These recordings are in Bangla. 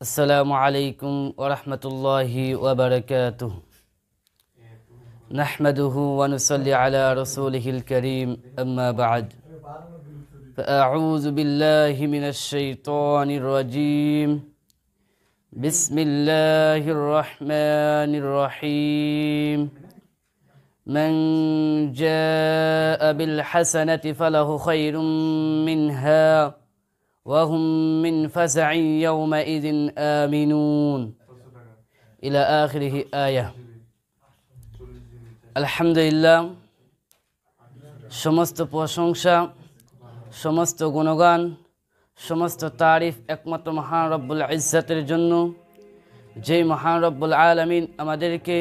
আসসালামু আলাইকুম ওয়া রাহমাতুল্লাহি ওয়া বারাকাতুহু নাহমাদুহু ওয়া নুসাল্লি আলা রাসূলিহিল কারীম আম্মা বা'দ ফাআউযু বিল্লাহি মিনাশ শাইতানির রাজীম বিসমিল্লাহির রাহমানির রহিম মান জাআ বিল হাসানাতি ফালাহু খায়রুম মিনহা وهم من فزع يومئذ آمنون إلى آخره آية আলহামদুলিল্লাহ সমস্ত প্রশংসা সমস্ত গুণগান সমস্ত তারিফ একমাত্র মহান রব্বুল ইজ্জতের জন্য যে মহান রব্বুল আলামিন আমাদেরকে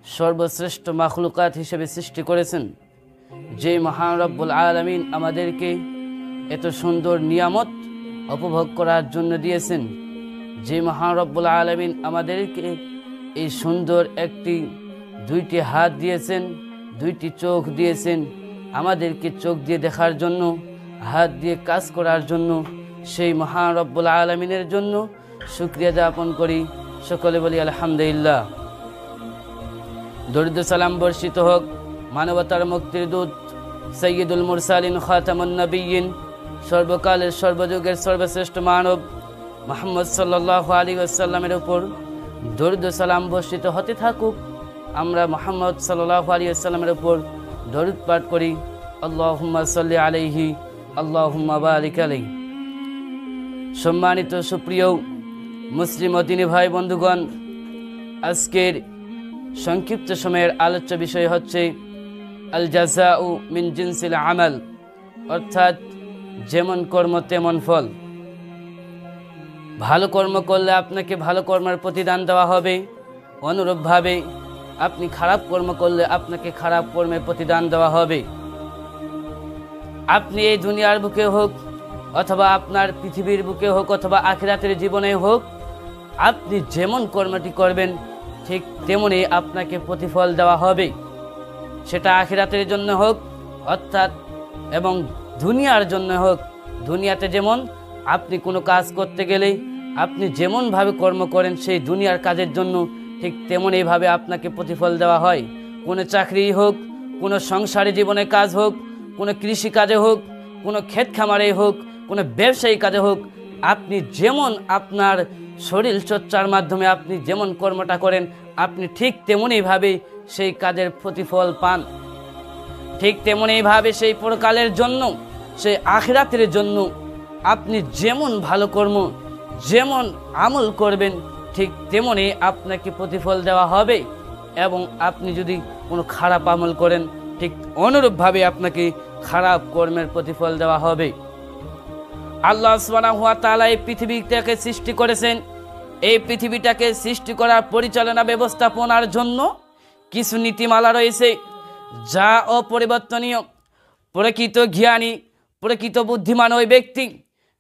সর্বশ্রেষ্ঠ মাখলুকাত হিসেবে সৃষ্টি করেছেন যে মহান রব্বুল আলামিন আমাদেরকে এত সুন্দর নিয়ামত উপভোগ করার জন্য দিয়েছেন যে মহান রব্বুল আলামিন আমাদেরকে এই সুন্দর দুইটি হাত দিয়েছেন দুইটি চোখ দিয়েছেন আমাদেরকে চোখ দিয়ে দেখার জন্য হাত দিয়ে কাজ করার জন্য সেই মহান রব্বুল আলামিনের জন্য শুকরিয়া জ্ঞাপন করি সকলে বলি আলহামদুলিল্লাহ দরুদ সালাম বর্ষিত হোক মানবতার মুক্তির দূত সাইয়্যিদুল মুরসালিন খাতামুন নবিয়্যিন সর্বকালের সর্বযুগের সর্বশ্রেষ্ঠ মানব মুহাম্মদ সাল্লাল্লাহু আলাইহি ওয়াসাল্লামের উপর দরুদ সালাম বর্ষিত হতে থাকুক আমরা মুহাম্মদ সাল্লাল্লাহু আলাইহি ওয়াসাল্লামের উপর দরুদ পাঠ করি আল্লাহুম্মা সাল্লি আলাইহি আল্লাহুম্মা বারিক আলাইহি সম্মানিত সুপ্রিয় মুসলিম ও দ্বীনি ভাই বন্ধুগণ আজকের সংক্ষিপ্ত সময়ের আলোচ্য বিষয় হচ্ছে আল জাযাউ মিন জিনসিল আমাল অর্থাৎ যেমন কর্ম তেমন ফল ভালো কর্ম করলে আপনাকে ভালো কর্মের প্রতিদান দেওয়া হবে অনুরূপভাবে আপনি খারাপ কর্ম করলে আপনাকে খারাপ কর্মের প্রতিদান দেওয়া হবে আপনি এই দুনিয়ার বুকে হোক অথবা আপনার পৃথিবীর বুকে হোক অথবা আখিরাতের জীবনে হোক আপনি যেমন কর্মটি করবেন ঠিক তেমনই আপনাকে প্রতিফল দেওয়া হবে সেটা আখিরাতের জন্য হোক অর্থাৎ এবং দুনিয়ার জন্য হোক দুনিয়াতে যেমন আপনি কোনো কাজ করতে গেলে আপনি যেমনভাবে কর্ম করেন সেই দুনিয়ার কাজের জন্য ঠিক তেমনইভাবে আপনাকে প্রতিফল দেওয়া হয় কোনো চাকরি হোক কোনো সংসারী জীবনের কাজ হোক কোনো কৃষি কাজে হোক কোনো ক্ষেত খামারে হোক কোনো ব্যবসায়ী কাজে হোক আপনি যেমন আপনার শরীর চর্চার মাধ্যমে আপনি যেমন কর্মটা করেন আপনি ঠিক তেমনইভাবে সেই কাজের প্রতিফল পান ঠিক তেমনইভাবে সেই পরকালের জন্য সেই আখিরাতের জন্য আপনি যেমন ভালো কর্ম যেমন আমল করবেন ঠিক তেমনই আপনাকে প্রতিফল দেওয়া হবে এবং আপনি যদি কোনো খারাপ আমল করেন ঠিক অনুরূপভাবে আপনাকে খারাপ কর্মের প্রতিফল দেওয়া হবে আল্লাহ সুবহানাহু ওয়া তাআলা এই পৃথিবীটাকে সৃষ্টি করেছেন এই পৃথিবীটাকে সৃষ্টি করার পরিচালনা ব্যবস্থাপনার জন্য কিছু নীতিমালা রয়েছে যা অপরিবর্তনীয় প্রকৃত জ্ঞানী প্রকৃত বুদ্ধিমান ওই ব্যক্তি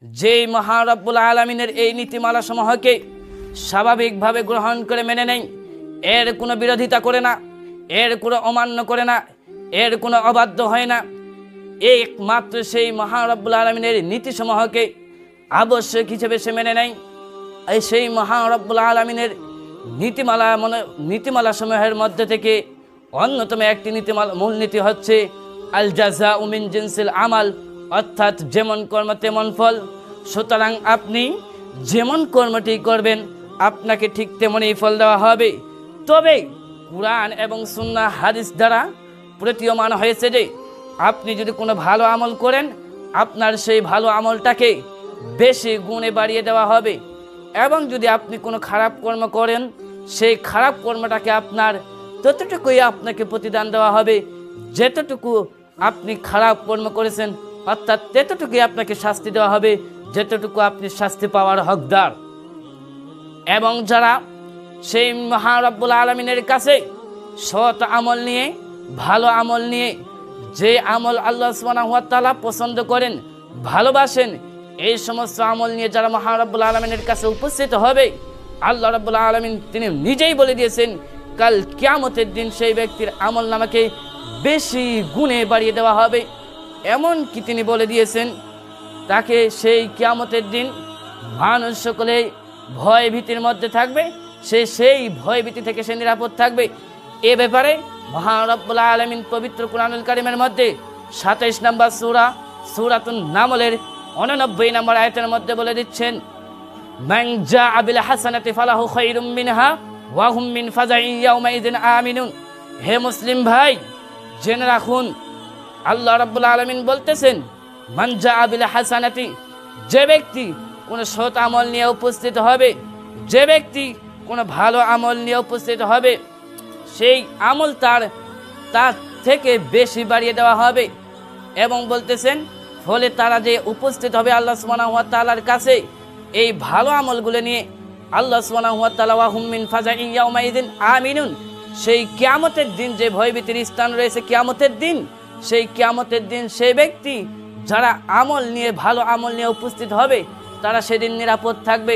যেই মহান রব্বুল আলামিনের এই নীতিমালা সমূহকে স্বাভাবিকভাবে গ্রহণ করে মেনে নেয় এর কোনো বিরোধিতা করে না এর কোনো অমান্য করে না এর কোনো অবাধ্য হয় না একমাত্র সেই মহান রব্বুল আলামিনের নীতিসমূহকে আবশ্যক হিসেবে সে মেনে নেয় এই সেই মহান রব্বুল আলামিনের নীতিমালা সমূহের মধ্যে থেকে অন্যতম একটি মূল নীতি হচ্ছে আল জাযাউ মিন জিনসিল আমাল অর্থাৎ যেমন কর্ম তেমন ফল সুতরাং আপনি যেমন কর্মটি করবেন আপনাকে ঠিক তেমনই ফল দেওয়া হবে তবে কুরআন এবং সুন্নাহ হাদিস দ্বারা প্রতীয়মান হয়েছে যে আপনি যদি কোনো ভালো আমল করেন আপনার সেই ভালো আমলটাকে বেশি গুণে বাড়িয়ে দেওয়া হবে এবং যদি আপনি কোনো খারাপ কর্ম করেন সেই খারাপ কর্মটাকে আপনার ততটুকুই আপনাকে প্রতিদান দেওয়া হবে যেতটুকু আপনি খারাপ কর্ম করেছেন অর্থাৎ ততটুকুই আপনাকে শাস্তি দেওয়া হবে যেতটুকু আপনি শাস্তি পাওয়ার হকদার এবং যারা সেই মহান রব্বুল আলামিনের কাছে সৎ আমল নিয়ে ভালো আমল নিয়ে যে আমল আল্লাহ সুবহানাহু ওয়া তাআলা পছন্দ করেন ভালোবাসেন এই সমস্ত আমল নিয়ে যারা মহান রব্বুল আলামিনের কাছে উপস্থিত হবে আল্লাহ রাব্বুল আলামিন তিনি নিজেই বলে দিয়েছেন কাল কিয়ামতের দিন সেই ব্যক্তির আমল নামাকে বেশি গুণে বাড়িয়ে দেওয়া হবে এমন কি তিনি বলে দিয়েছেন তাকে সেই কিয়ামতের দিন মানুষ সকলে ভয় ভীতির মধ্যে থাকবে, সেই ভয় ভীতি থেকে সে নিরাপদ থাকবে। এ ব্যাপারে মহান রব্বুল আলামিন পবিত্র কুরআনুল কারীমের মধ্যে ২৭ নম্বর সূরাতুন নামলের 89 নম্বর আয়াতের মধ্যে বলে দিচ্ছেন, মান জাআ বিল হাসানাতি ফালাহু খায়রুম মিনহা ওয়া হুম মিন ফাজাইন ইয়াউমাইযিন আমিনুন। হে মুসলিম ভাই, জেনে রাখুন আল্লাহ রাব্বুল আলামিন বলতেছেন, মান জাআ বিল হাসানাতি, যে ব্যক্তি কোনো সৎ আমল নিয়ে উপস্থিত হবে, যে ব্যক্তি কোনো ভালো আমল নিয়ে উপস্থিত হবে, সেই আমল তার থেকে বেশি বাড়িয়ে দেওয়া হবে। এবং বলতেছেন ফলে তারা যে উপস্থিত হবে আল্লাহ সুবহানাহু ওয়া তাআলার কাছে এই ভালো আমলগুলো নিয়ে, আল্লাহ সুবহানাহু ওয়া তাআলা ওয়া হুম মিন ফাজাইন ইয়াউমাইযিন আমিনুন, সেই কিয়ামতের দিন যে ভয়ভীতির স্থান রয়েছে কিয়ামতের দিন, সেই কিয়ামতের দিন সেই ব্যক্তি যারা আমল নিয়ে ভালো আমল নিয়ে উপস্থিত হবে তারা সেদিন নিরাপদ থাকবে।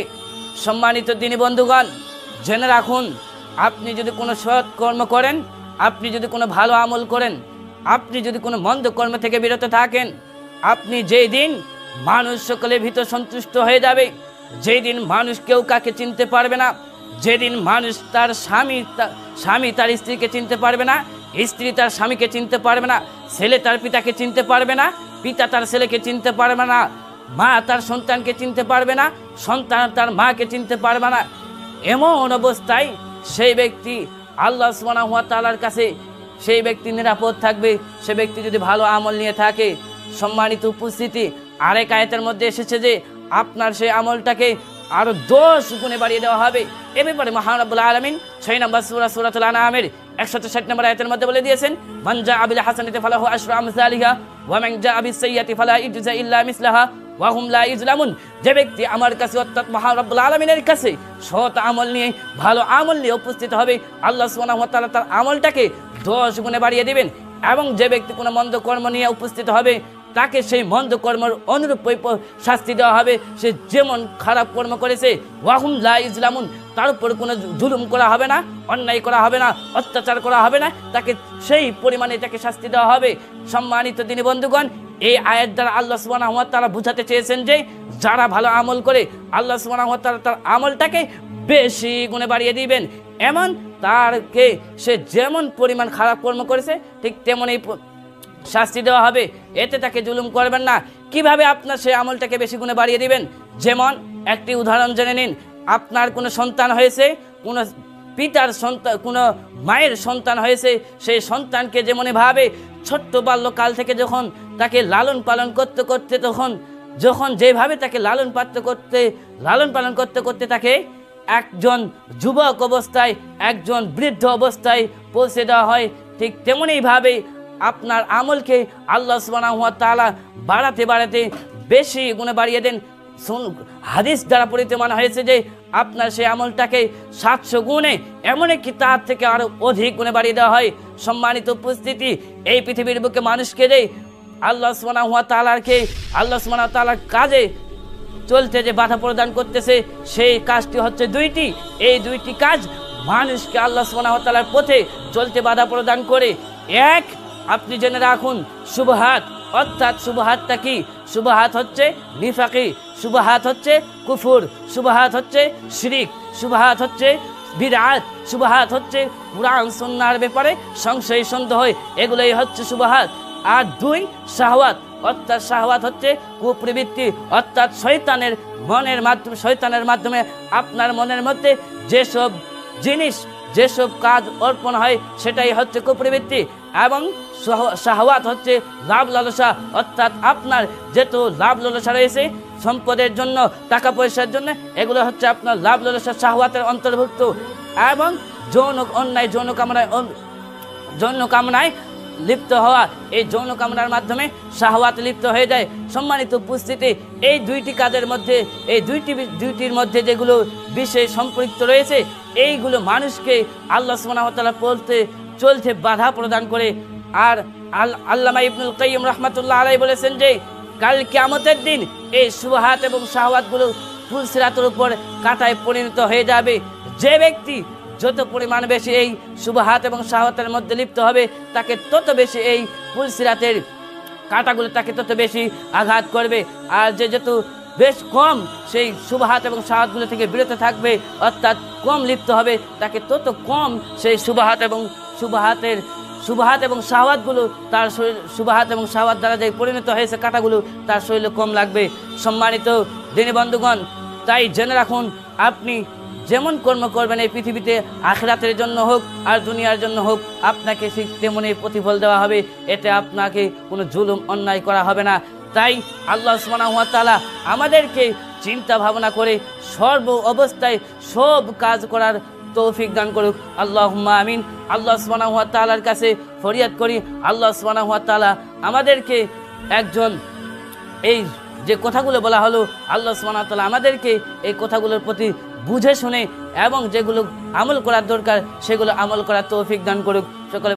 সম্মানিত দিনী বন্ধুগণ, জেনে রাখুন আপনি যদি কোনো সৎ কর্ম করেন, আপনি যদি কোনো ভালো আমল করেন, আপনি যদি কোনো মন্দ কর্ম থেকে বিরত থাকেন, আপনি যেই দিন মানুষ সকলে ভীত সন্তুষ্ট হয়ে যাবে, যেই দিন মানুষ কেউ কাকে চিনতে পারবে না, যেদিন মানুষ তার স্বামী তার স্ত্রীকে চিনতে পারবে না, স্ত্রী তার স্বামীকে চিনতে পারবে না, ছেলে তার পিতাকে চিনতে পারবে না, পিতা তার ছেলেকে চিনতে পারবে না, মা তার সন্তানকে চিনতে পারবে না, সন্তান তার মাকে চিনতে পারবে না, এমন অবস্থায় সেই ব্যক্তি আল্লাহ সুবহানাহু ওয়া তাআলার কাছে সেই ব্যক্তি নিরাপদ থাকবে, সে ব্যক্তি যদি ভালো আমল নিয়ে থাকে। সম্মানিত উপস্থিতি, আরেক আয়াতের মধ্যে এসেছে যে আপনার সেই আমলটাকে আরো 10 গুণে বাড়িয়ে দেওয়া হবে। এ ব্যাপারে মহান রব্বুল আলামিন 6 নম্বর সূরাতুল আনআমের 160 নম্বর আয়াতের মধ্যে বলে দিয়েছেন, মান জাআ বিল হাসানাতি ফালাহু আশরু আমসালিহা ওয়া মান জাআ বিস সাইয়্যাতি ফালা ইজজা ইল্লা মিসলাহা ওয়া হুম লা ইজলামুন। যে ব্যক্তি আমার কাছে অর্থাৎ মহান রব্বুল আলামিনের কাছে সৎ আমল নিয়ে ভালো আমল নিয়ে উপস্থিত হবে, আল্লাহ সুবহানাহু ওয়া তাআলা তার আমলটাকে 10 গুণে বাড়িয়ে দিবেন। এবং যে ব্যক্তি কোনো মন্দ কর্ম নিয়ে উপস্থিত হবে তাকে সেই মন্দ কর্মের অনুরূপ শাস্তি দেওয়া হবে, সে যেমন খারাপ কর্ম করেছে। ওয়া হুম লা ইজলামুন, তার উপর কোনো জুলুম করা হবে না, অন্যায় করা হবে না, অত্যাচার করা হবে না, তাকে সেই পরিমাণে তাকে শাস্তি দেওয়া হবে। সম্মানিত দিনী বন্ধুগণ, এই আয়াত দ্বারা আল্লাহ সুবহানাহু ওয়া তাআলা বুঝাতে চেয়েছেন যে যারা ভালো আমল করে আল্লাহ সুবহানাহু ওয়া তাআলা তার আমলটাকে বেশি গুণে বাড়িয়ে দিবেন। এমন তারকে সে যেমন পরিমাণ খারাপ কর্ম করেছে ঠিক তেমনই শাস্তি দেওয়া হবে, এতে তাকে জুলুম করবেন না। কিভাবে আপনার সেই আমলটাকে বেশি গুণে বাড়িয়ে দিবেন? যেমন একটি উদাহরণ জেনে নিন, আপনার কোনো সন্তান হয়েছে, কোনো পিতার সন্তান, কোনো মায়ের সন্তান হয়েছে, সেই সন্তানকে যেমনভাবে ছোট্ট বাল্যকাল থেকে যখন তাকে লালন পালন করতে করতে যখন যেভাবে তাকে লালন পালন করতে করতে তাকে একজন যুবক অবস্থায়, একজন বৃদ্ধ অবস্থায় পৌঁছে দেওয়া হয়, ঠিক তেমনইভাবে আপনার আমলকে আল্লাহ সুবহানাহু ওয়া তাআলা বাড়াতে বেশি গুণে বাড়িয়ে দেন। হাদিস দ্বারা প্রমাণ হয়েছে যে আপনার সেই আমলটাকে 700 গুণে, এমনকি তার থেকে আরো অধিক গুণে বাড়িয়ে দেওয়া হয়। সম্মানিত উপস্থিতি, এই পৃথিবীর বুকে মানুষকে যে আল্লাহ সুবহানাহু ওয়া তাআলার কাজে চলতে যে বাধা প্রদান করতেছে, সেই কাজটি হচ্ছে দুইটি। এই দুইটি কাজ মানুষকে আল্লাহ সুবহানাহু ওয়া তাআলার পথে চলতে বাধা প্রদান করে। এক, আপনি জেনে রাখুন শুবহাত, অর্থাৎ শুবহাতটা কি? শুবহাত হচ্ছে নিফাকি, শুবহাত হচ্ছে কুফর, শুবহাত হচ্ছে শিরিক, শুবহাত হচ্ছে বিদআত, শুবহাত হচ্ছে কুরআন সুন্নাহর ব্যাপারে সংশয় সন্দেহ, এগুলোই হচ্ছে শুবহাত। আর দুই, শাহওয়াত, অর্থাৎ শাহওয়াত হচ্ছে কুপ্রবৃত্তি, অর্থাৎ শয়তানের মাধ্যমে আপনার মনের মধ্যে যেসব জিনিস, যেসব কাজ অর্পণ হয় সেটাই হচ্ছে কুপ্রবৃত্তি। এবং শাহওয়াত হচ্ছে লাভ লালসা, অর্থাৎ আপনার যেত লাভ লালসা রয়েছে সম্পদের জন্য, টাকা পয়সার জন্য, এগুলো হচ্ছে আপনার লাভ লালসা শাহওয়াতের অন্তর্ভুক্ত। এবং যৌন কামনায় লিপ্ত হওয়া, এই যৌন কামনার মাধ্যমে শাহওয়াত লিপ্ত হয়ে যায়। সম্মানিত উপস্থিতি, এই দুইটি কাজের মধ্যে, এই দুইটির মধ্যে যেগুলো বিষয় সম্পৃক্ত রয়েছে, এইগুলো মানুষকে আল্লাহ সুবহানাহু ওয়া তাআলা চলতে বাধা প্রদান করে। আর আল্লামা ইবনুল কাইয়্যিম রাহমাতুল্লাহ আলাইহি বলেছেন যে কাল কিয়ামতের দিন এই শুবহাত এবং শাহওয়াতগুলো পুলসিরাতের উপর কাঁটায় পরিণত হয়ে যাবে। যে ব্যক্তি যত পরিমাণ বেশি এই শুবহাত এবং শাহওয়াতের মধ্যে লিপ্ত হবে, তাকে তত বেশি এই পুলসিরাতের কাঁটাগুলো তাকে তত বেশি আঘাত করবে। আর যে যত বেশ কম সেই শুবহাত এবং শাহাতগুলো থেকে বিরত থাকবে, অর্থাৎ কম লিপ্ত হবে, তাকে তত কম সেই শুবহাত এবং শাহওয়াতগুলো তার শরীর, শুবহাত এবং শাহওয়াত দ্বারা যে পরিণত হয়েছে কাঁটাগুলো তার শরীরে কম লাগবে। সম্মানিত দিনী বন্ধুগণ, তাই জেনে রাখুন, আপনি যেমন কর্ম করবেন এই পৃথিবীতে, আখিরাতের জন্য হোক আর দুনিয়ার জন্য হোক, আপনাকে ঠিক তেমনই প্রতিফল দেওয়া হবে। এতে আপনাকে কোনো জুলুম অন্যায় করা হবে না। তাই আল্লাহ সুবহানাহু ওয়া তাআলা আমাদেরকে চিন্তা ভাবনা করে সর্ব অবস্থায় সব কাজ করার তৌফিক দান করুক। আল্লাহুম্মা আমিন। আল্লাহ সুবহানাহু ওয়া তাআলার কাছে ফরিয়াদ করি, আল্লাহ সুবহানাহু ওয়া তাআলা আমাদেরকে একজন, এই যে কথাগুলো বলা হলো, আল্লাহ সুবহানাহু ওয়া তাআলা আমাদেরকে এই কথাগুলোর প্রতি বুঝে শুনে এবং যেগুলো আমল করার দরকার সেগুলো আমল করার তৌফিক দান করুক। সকলে